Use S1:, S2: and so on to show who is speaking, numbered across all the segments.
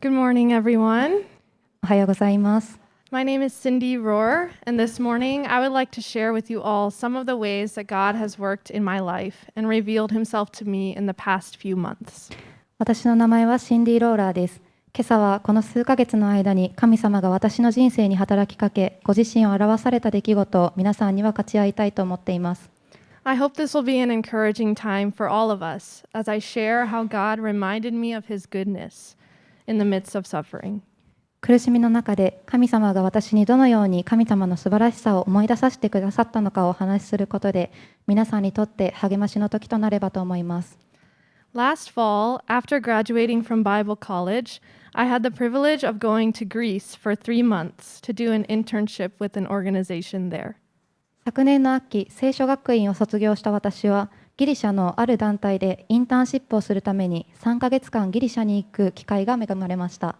S1: Good morning, everyone.
S2: おはようございます。
S1: My name is Cindy Rohr, and this morning I would like to share with you all some of the ways that God has worked in my life and revealed himself to me in the past few months.
S2: 私の名前はシンディ・ローラーです。今朝はこの数ヶ月の間に神様が私の人生に働きかけ、ご自身を表された出来事を皆さんに分かち合いたいと思っています。
S1: I hope this will be an encouraging time for all of us as I share how God reminded me of his goodness in the midst of suffering.
S2: 苦しみの中で神様が私にどのように神様の素晴らしさを思い出させてくださったのかをお話しすることで、皆さんにとって励ましの時となればと思います。
S1: Last fall, after graduating from Bible college, I had the privilege of going to Greece for 3 months to do an internship with an organization there.
S2: 昨年の秋、聖書学院を卒業した私は、ギリシャのある団体でインターンシップをするために3ヶ月間ギリシャに行く機会が恵まれました。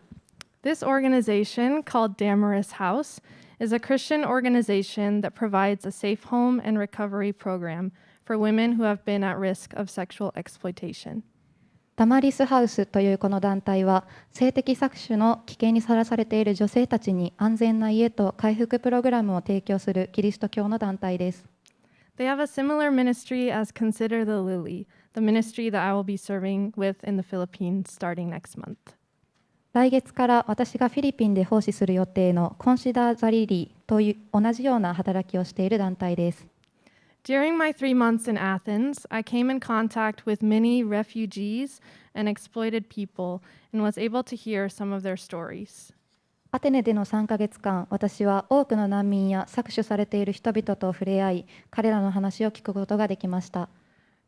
S1: This organization, called Damaris House, is a Christian organization that provides a safe home and recovery program for women who have been at risk of sexual exploitation.
S2: ダマリスハウスというこの団体は、性的搾取の危険にさらされている女性たちに安全な家と回復プログラムを提供するキリスト教の団体です。
S1: They have a similar ministry as Consider the Lily, the ministry that I will be serving with in the Philippines starting next month.
S2: 来月から私がフィリピンで奉仕する予定のコンシダー・ザ・リリーという同じような働きをしている団体です。
S1: During my 3 months in Athens, I came in contact with many refugees and exploited people and was able to hear some of their stories.
S2: アテネでの3ヶ月間、私は多くの難民や搾取されている人々と触れ合い、彼らの話を聞くことができました。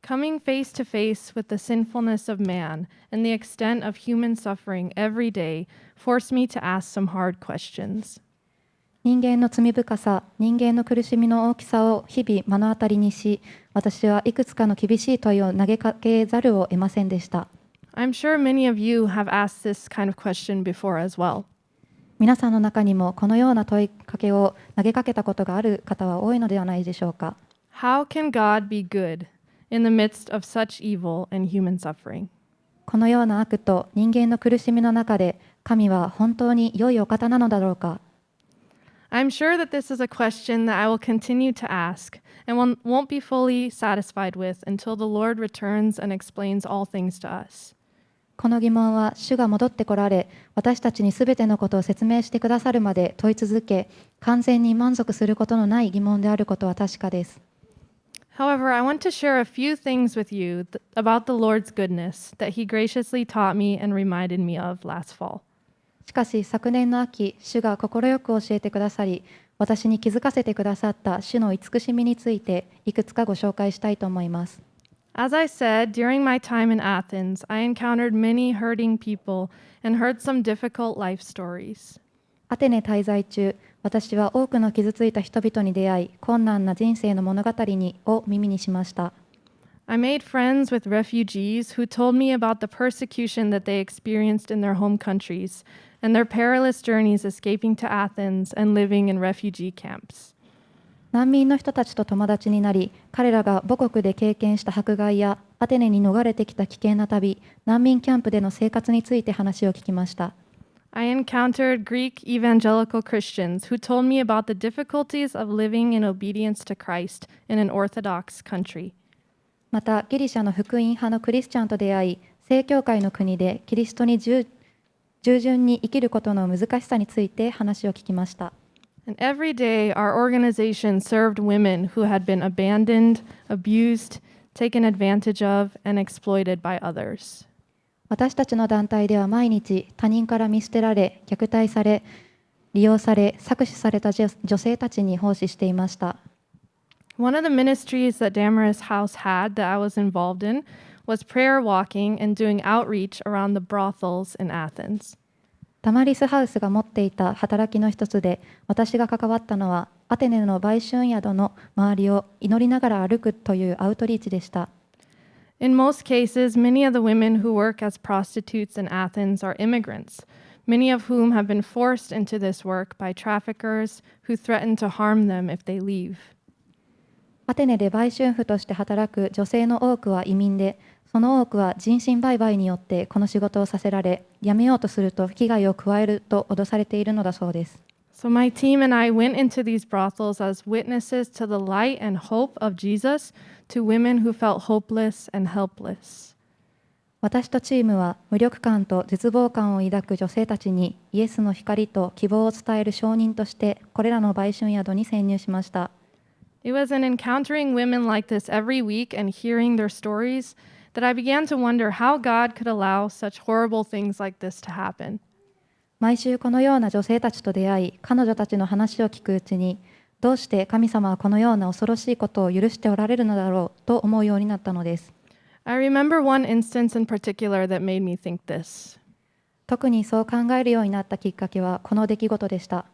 S1: Coming face to face with the sinfulness of man and the extent of human suffering every day forced me to ask some hard questions.
S2: 人間の罪深さ、人間の苦しみの大きさを日々目の当たりにし、私はいくつかの厳しい問いを投げかけざるを得ませんでした。
S1: I'm sure many of you have asked this kind of question before as well.
S2: 皆さんの中にもこのような問いかけを投げかけたことがある方は多いのではないでしょうか。
S1: How can God be good in the midst of such evil and human suffering?
S2: このような悪と人間の苦しみの中で、神は本当に良いお方なのだろうか。
S1: I'm sure that this is a question that I will continue to ask and won't be fully satisfied with until the Lord returns and explains all things to us.
S2: この疑問は主が戻ってこられ、私たちにすべてのことを説明してくださるまで問い続け、完全に満足することのない疑問であることは確かです。
S1: However, I want to share a few things with you about the Lord's goodness that He graciously taught me and reminded me of last fall.
S2: しかし昨年の秋、主が快く教えてくださり、私に気づかせてくださった主の慈しみについていくつかご紹介したいと思います。
S1: As I said, during my time in Athens, I encountered many hurting people and heard some difficult life stories.
S2: アテネ滞在中、私は多くの傷ついた人々に出会い、困難な人生の物語を耳にしました。
S1: I made friends with refugees who told me about the persecution that they experienced in their home countries and their perilous journeys escaping to Athens and living in refugee camps.
S2: 難民の人たちと友達になり、彼らが母国で経験した迫害やアテネに逃れてきた危険な旅、難民キャンプでの生活について話を聞きました。
S1: I encountered Greek evangelical Christians who told me about the difficulties of living in obedience to Christ in an Orthodox country.
S2: また、ギリシャの福音派のクリスチャンと出会い、正教会の国でキリストに従順に生きることの難しさについて話を聞きました。
S1: And every day, our organization served women who had been abandoned, abused, taken advantage of, and exploited by others.
S2: 私たちの団体では毎日他人から見捨てられ、虐待され、利用され、搾取された女性たちに奉仕していました。
S1: One of the ministries that Damaris House had that I was involved in was prayer walking and doing outreach around the brothels in Athens.
S2: ダマリスハウスが持っていた働きの一つで、私が関わったのはアテネの売春宿の周りを祈りながら歩くというアウトリーチでした。
S1: In most cases, many of the women who work as prostitutes in Athens are immigrants, many of whom have been forced into this work by traffickers who threaten to harm them if they leave.
S2: アテネで売春婦として働く女性の多くは移民で、その多くは人身売買によってこの仕事をさせられ、辞めようとすると危害を加えると脅されているのだそうです。
S1: So my team and I went into these brothels as witnesses to the light and hope of Jesus to women who felt hopeless and helpless.
S2: 私とチームは無力感と絶望感を抱く女性たちにイエスの光と希望を伝える証人としてこれらの売春宿に潜入しました。
S1: It was in encountering women like this every week and hearing their stories that I began to wonder how God could allow such horrible things like this to happen.
S2: 毎週このような女性たちと出会い、彼女たちの話を聞くうちに、どうして神様はこのような恐ろしいことを許しておられるのだろうと思うようになったのです。
S1: I remember one instance in particular that made me think this.
S2: 特にそう考えるようになったきっかけはこの出来事でした。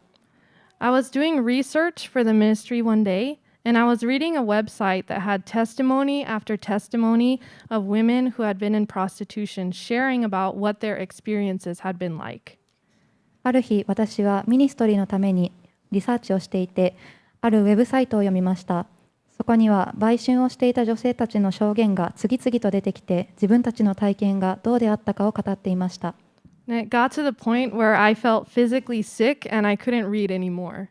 S1: I was doing research for the ministry one day, and I was reading a website that had testimony after testimony of women who had been in prostitution sharing about what their experiences had been like.
S2: ある日、私はミニストリーのためにリサーチをしていて、あるウェブサイトを読みました。そこには売春をしていた女性たちの証言が次々と出てきて、自分たちの体験がどうであったかを語っていました。
S1: And it got to the point where I felt physically sick and I couldn't read anymore.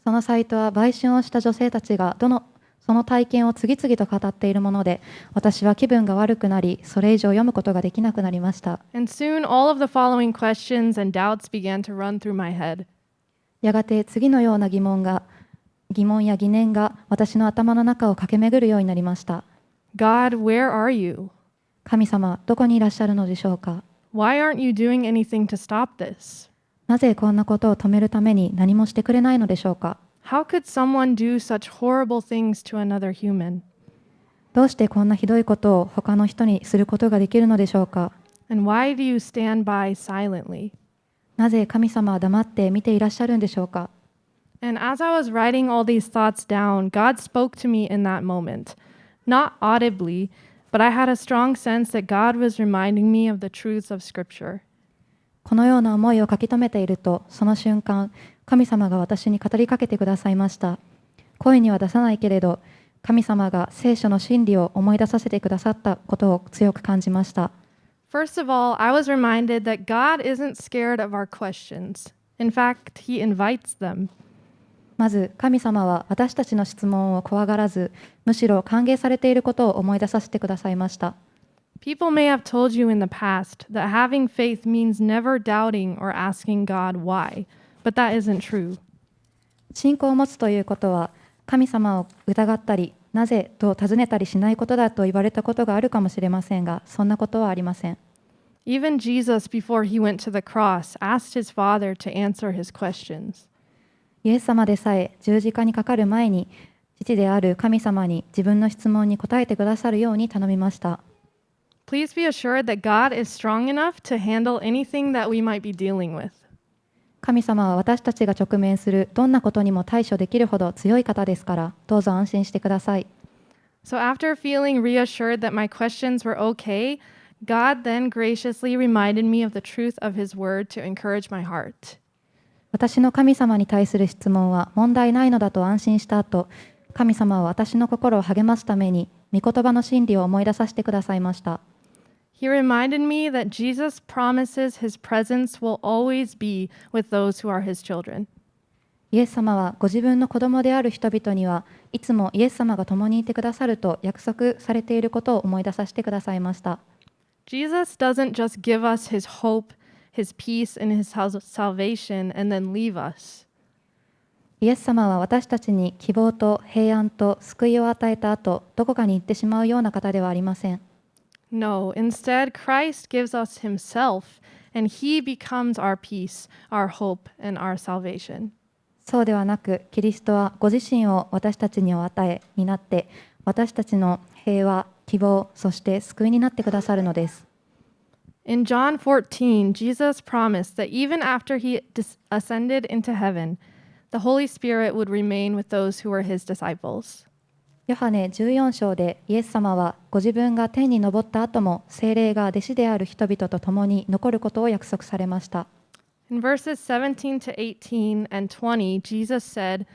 S2: そのサイトは売春をした女性たちがその体験を次々と語っているもので、私は気分が悪くなり、それ以上読むことができなくなりました。
S1: And soon all of the following questions and doubts began to run through my head.
S2: やがて次のような疑問や疑念が私の頭の中を駆け巡るようになりました。
S1: God, where are you?
S2: 神様、どこにいらっしゃるのでしょうか。
S1: Why aren't you doing anything to stop this?
S2: なぜこんなことを止めるために何もしてくれないのでしょうか。
S1: How could someone do such horrible things to another human?
S2: どうしてこんなひどいことを他の人にすることができるのでしょうか。
S1: And why do you stand by silently?
S2: なぜ神様は黙って見ていらっしゃるんでしょうか。
S1: And as I was writing all these thoughts down, God spoke to me in that moment. Not audibly, but I had a strong sense that God was reminding me of the truths of Scripture.
S2: このような思いを書き留めていると、その瞬間、神様が私に語りかけてくださいました。声には出さないけれど、神様が聖書の真理を思い出させてくださったことを強く感じました。
S1: First of all, I was reminded that God isn't scared of our questions. In fact, He invites them.
S2: まず、神様は私たちの質問を怖がらず、むしろ歓迎されていることを思い出させてくださいました。
S1: People may have told you in the past that having faith means never doubting or asking God why, but that isn't true.
S2: 信仰を持つということは、神様を疑ったり、なぜと尋ねたりしないことだと言われたことがあるかもしれませんが、そんなことはありません。
S1: Even Jesus, before he went to the cross, asked his Father to answer his questions.
S2: イエス様でさえ十字架にかかる前に、父である神様に自分の質問に答えてくださるように頼みました。
S1: Please be assured that God is strong enough to handle anything that we might be dealing with.
S2: 神様は私たちが直面するどんなことにも対処できるほど強い方ですから、どうぞ安心してください。
S1: So after feeling reassured that my questions were okay, God then graciously reminded me of the truth of his word to encourage my heart.
S2: 私の神様に対する質問は問題ないのだと安心した後、神様は私の心を励ますために、御言葉の真理を思い出させてくださいました。
S1: He reminded me that Jesus promises his presence will always be with those who are his children.
S2: イエス様はご自分の子供である人々にはいつもイエス様が共にいてくださると約束されていることを思い出させてくださいました。
S1: Jesus doesn't just give us his hope, his peace, and his salvation and then leave us.
S2: イエス様は私たちに希望と平安と救いを与えた後、どこかに行ってしまうような方ではありません。
S1: No, instead, Christ gives us himself, and he becomes our peace, our hope, and our salvation.
S2: そうではなく、キリストはご自身を私たちにお与えになって、私たちの平和、希望、そして救いになってくださるのです。
S1: In John 14, Jesus promised that even after he ascended into heaven, the Holy Spirit would remain with those who were his disciples.
S2: ヨハネ14章でイエス様はご自分が天に昇った後も聖霊が弟子である人々と共に残ることを約束されました。
S1: In verses 17 to 18 and 20, Jesus said,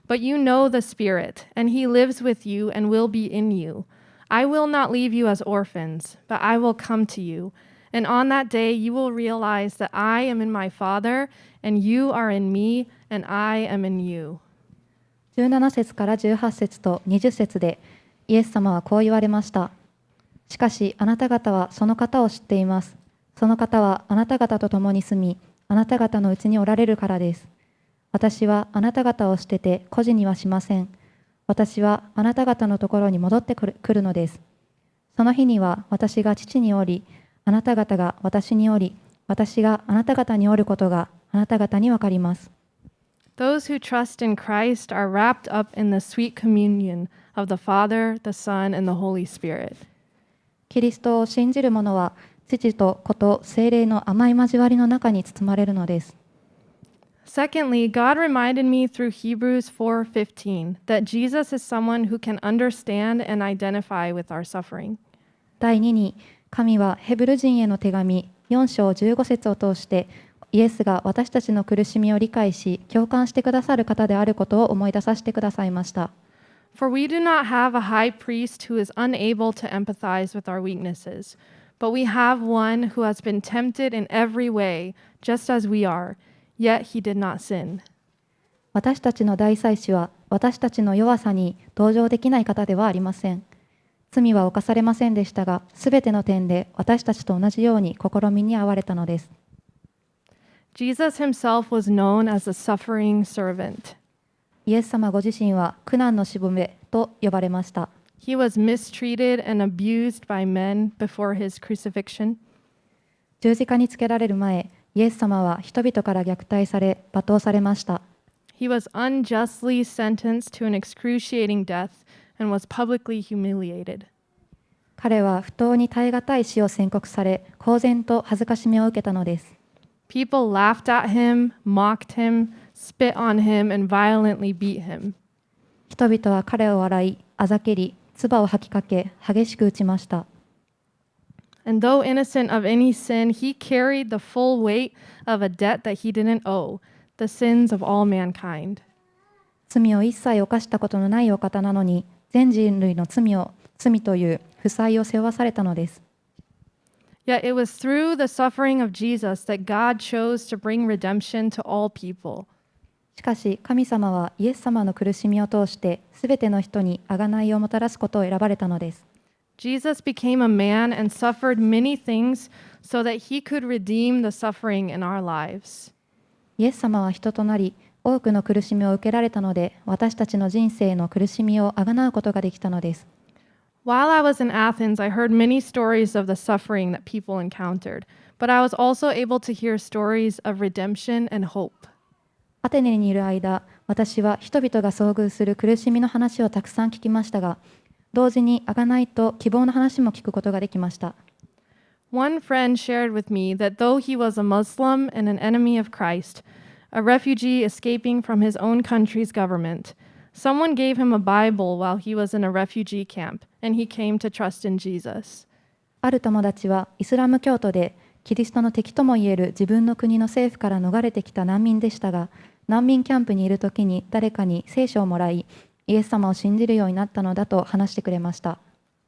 S1: "But you know the Spirit, and he lives with you and will be in you. I will not leave you as orphans, but I will come to you. And on that day you will realize that I am in my Father, and you are in me, and I am in you.
S2: 17節から18節と20節でイエス様はこう言われました。しかしあなた方はその方を知っています。その方はあなた方と共に住み、あなた方のうちにおられるからです。私はあなた方を捨てて孤児にはしません。私はあなた方のところに戻ってくるのです。その日には私が父におり、あなた方が私におり、私があなた方におることがあなた方にわかります。
S1: Those who trust in Christ are wrapped up in the sweet communion of the Father, the Son, and the Holy Spirit.
S2: キリストを信じる者は父と子と聖霊の甘い交わりの中に包まれるのです。
S1: Secondly, God reminded me through Hebrews 4:15 that Jesus is someone who can understand and identify with our suffering.
S2: 第2に、神はヘブル人への手紙4章15節を通してイエスが私たちの苦しみを理解し共感してくださる方であることを思い出させてくださいました。
S1: For we do not have a high priest who is unable to empathize with our weaknesses, but we have one who has been tempted in every way, just as we are, yet he did not sin.
S2: 私たちの大祭司は私たちの弱さに同情できない方ではありません。罪は犯されませんでしたが、すべての点で私たちと同じように試みに遭われたのです。
S1: Jesus himself was known as a suffering servant.
S2: イエス様ご自身は苦難のしもべと呼ばれました。
S1: He was mistreated and abused by men before his crucifixion.
S2: 十字架につけられる前、イエス様は人々から虐待され、罵倒されました。
S1: He was unjustly sentenced to an excruciating death and was publicly humiliated.
S2: 彼は不当に耐え難い死を宣告され、公然と恥ずかしめを受けたのです。
S1: People laughed at him, mocked him, spit on him, and violently beat him.
S2: 人々は彼を笑い、あざけり、唾を吐きかけ、激しく打ちました。
S1: And though innocent of any sin, he carried the full weight of a debt that he didn't owe, the sins of all mankind.
S2: 罪を一切犯したことのないお方なのに、全人類の罪という負債を背負わされたのです。
S1: Yet it was through the suffering of Jesus that God chose to bring redemption to all people.
S2: しかし、神様はイエス様の苦しみを通して、すべての人に贖いをもたらすことを選ばれたのです。
S1: Jesus became a man and suffered many things so that he could redeem the suffering in our lives.
S2: イエス様は人となり、多くの苦しみを受けられたので、私たちの人生の苦しみをあがなうことができたのです。
S1: While I was in Athens, I heard many stories of the suffering that people encountered, but I was also able to hear stories of redemption and hope.
S2: アテネにいる間、私は人々が遭遇する苦しみの話をたくさん聞きましたが、同時に贖いと希望の話も聞くことができました。
S1: One friend shared with me that though he was a Muslim and an enemy of Christ, a refugee escaping from his own country's government, someone gave him a Bible while he was in a refugee camp, and he came to trust in Jesus.
S2: ある友達はイスラム教徒で、キリストの敵ともいえる自分の国の政府から逃れてきた難民でしたが、難民キャンプにいる時に誰かに聖書をもらい、イエス様を信じるようになったのだと話してくれました。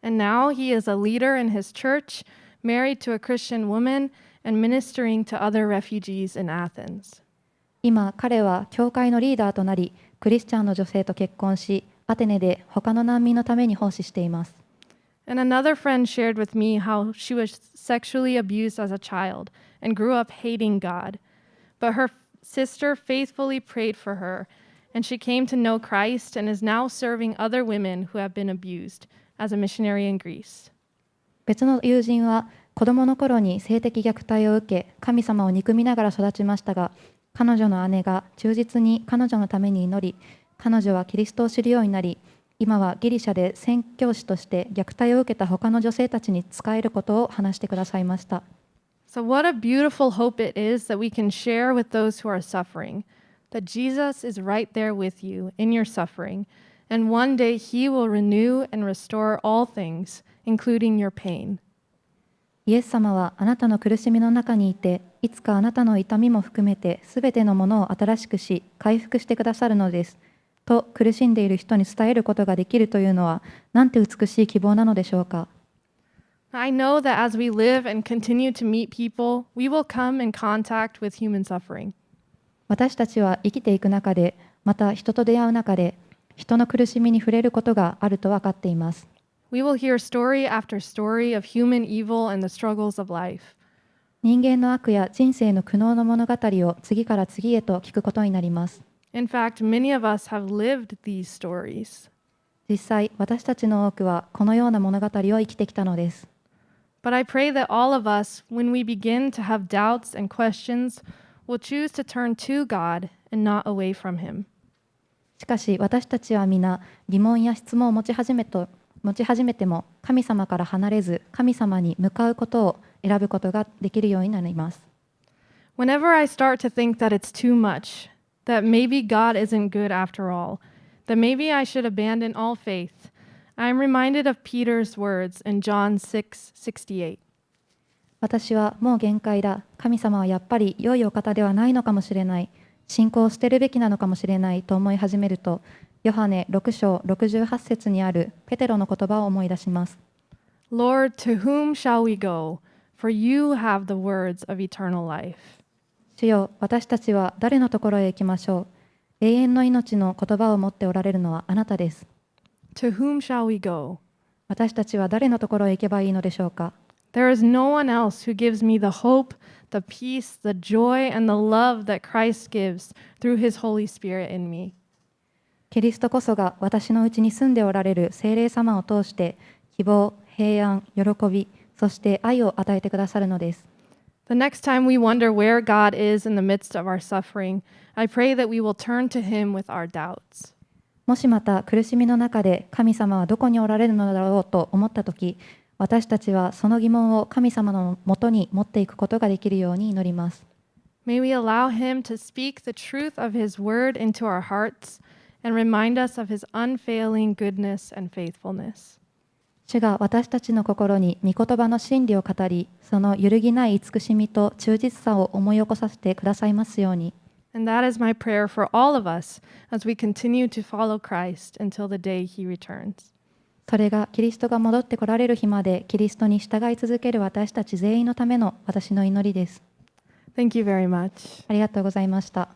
S1: And now he is a leader in his church, married to a Christian woman, and ministering to other refugees in Athens.
S2: 今、彼は教会のリーダーとなり、クリスチャンの女性と結婚し、アテネで他の難民のために奉仕しています。
S1: And another friend shared with me how she was sexually abused as a child and grew up hating God. But her sister faithfully prayed for her, and she came to know Christ and is now serving other women who have been abused as a missionary in Greece.
S2: 別の友人は子供の頃に性的虐待を受け、神様を憎みながら育ちましたが、彼女の姉が忠実に彼女のために祈り、彼女はキリストを知るようになり、今はギリシャで宣教師として虐待を受けた他の女性たちに仕えることを話してくださいました。
S1: So what a beautiful hope it is that we can share with those who are suffering, that Jesus is right there with you in your suffering, and one day he will renew and restore all things, including your pain.
S2: イエス様はあなたの苦しみの中にいて、いつかあなたの痛みも含めてすべてのものを新しくし、回復してくださるのです。と苦しんでいる人に伝えることができるというのは、なんて美しい希望なのでしょうか。
S1: I know that as we live and continue to meet people, we will come in contact with human suffering.
S2: 私たちは生きていく中で、また人と出会う中で、人の苦しみに触れることがあると分かっています。
S1: We will hear story after story of human evil and the struggles of life.
S2: 人間の悪や人生の苦悩の物語を次から次へと聞くことになります。
S1: In fact, many of us have lived these stories.
S2: 実際、私たちの多くはこのような物語を生きてきたのです。
S1: But I pray that all of us, when we begin to have doubts and questions, will choose to turn to God and not away from Him.
S2: しかし私たちは皆疑問や質問を持ち始めても神様から離れず神様に向かうことを選ぶことができるようになります。
S1: Whenever I start to think that it's too much, that maybe God isn't good after all, that maybe I should abandon all faith, I am reminded of Peter's words in John 6:68.
S2: 私はもう限界だ。神様はやっぱり良いお方ではないのかもしれない。信仰を捨てるべきなのかもしれないと思い始めると、ヨハネ6章68節にあるペテロの言葉を思い出します。
S1: Lord, to whom shall we go? For you have the words of eternal life.
S2: 主よ、私たちは誰のところへ行きましょう。永遠の命の言葉を持っておられるのはあなたです。
S1: To whom shall we go?
S2: 私たちは誰のところへ行けばいいのでしょうか。
S1: There is no one else who gives me the hope, the peace, the joy, and the love that Christ gives through his Holy Spirit in me.
S2: キリストこそが私のうちに住んでおられる聖霊様を通して希望、平安、喜び、そして愛を与えてくださるのです。
S1: The next time we wonder where God is in the midst of our suffering, I pray that we will turn to him with our doubts.
S2: もしまた苦しみの中で神様はどこにおられるのだろうと思ったとき、私たちはその疑問を神様のもとに持っていくことができるように祈ります。
S1: May we allow him to speak the truth of his word into our hearts and remind us of his unfailing goodness and faithfulness.
S2: 主が私たちの心に御言葉の真理を語り、その揺るぎない慈しみと忠実さを思い起こさせてくださいますように。
S1: And that is my prayer for all of us as we continue to follow Christ until the day he returns.
S2: それがキリストが戻ってこられる日までキリストに従い続ける私たち全員のための私の祈りです。
S1: Thank you very much.
S2: ありがとうございました。